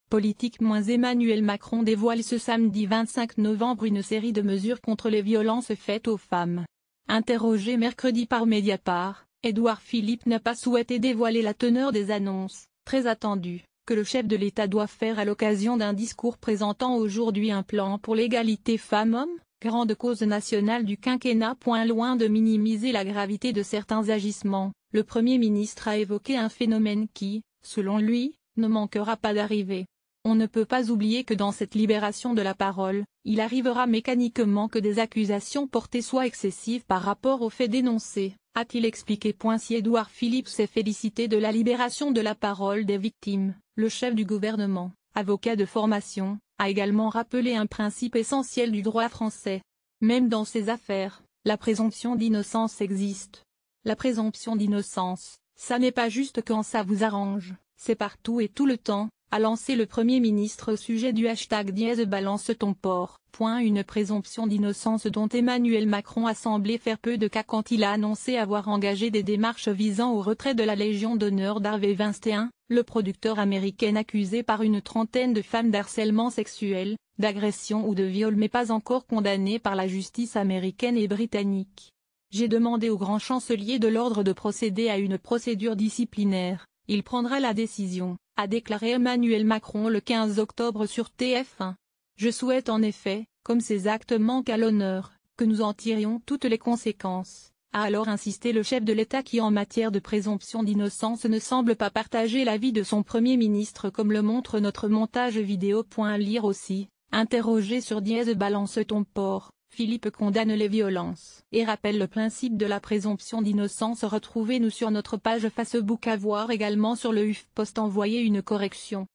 politique. Emmanuel Macron dévoile ce samedi 25 novembre une série de mesures contre les violences faites aux femmes. Interrogé mercredi par Mediapart, Édouard Philippe n'a pas souhaité dévoiler la teneur des annonces, très attendues, que le chef de l'État doit faire à l'occasion d'un discours présentant aujourd'hui un plan pour l'égalité femmes-hommes, grande cause nationale du quinquennat. Loin de minimiser la gravité de certains agissements, le Premier ministre a évoqué un phénomène qui, selon lui, ne manquera pas d'arriver. On ne peut pas oublier que dans cette libération de la parole, il arrivera mécaniquement que des accusations portées soient excessives par rapport aux faits dénoncés, a-t-il expliqué. Si Édouard Philippe s'est félicité de la libération de la parole des victimes, le chef du gouvernement, avocat de formation, a également rappelé un principe essentiel du droit français. Même dans ces affaires, la présomption d'innocence existe. La présomption d'innocence, ça n'est pas juste quand ça vous arrange, c'est partout et tout le temps, a lancé le Premier ministre au sujet du hashtag #balance ton porc. Une présomption d'innocence dont Emmanuel Macron a semblé faire peu de cas quand il a annoncé avoir engagé des démarches visant au retrait de la Légion d'honneur d'Harvey Weinstein, le producteur américain accusé par une trentaine de femmes d'harcèlement sexuel, d'agression ou de viol mais pas encore condamné par la justice américaine et britannique. J'ai demandé au grand chancelier de l'ordre de procéder à une procédure disciplinaire, il prendra la décision, a déclaré Emmanuel Macron le 15 octobre sur TF1. Je souhaite en effet, comme ces actes manquent à l'honneur, que nous en tirions toutes les conséquences, a alors insisté le chef de l'État qui en matière de présomption d'innocence ne semble pas partager l'avis de son Premier ministre comme le montre notre montage vidéo. Lire aussi, interrogé sur #balance ton porc, Philippe condamne les violences et rappelle le principe de la présomption d'innocence. Retrouvez-nous sur notre page Facebook. À voir également sur le HuffPost. Envoyer une correction.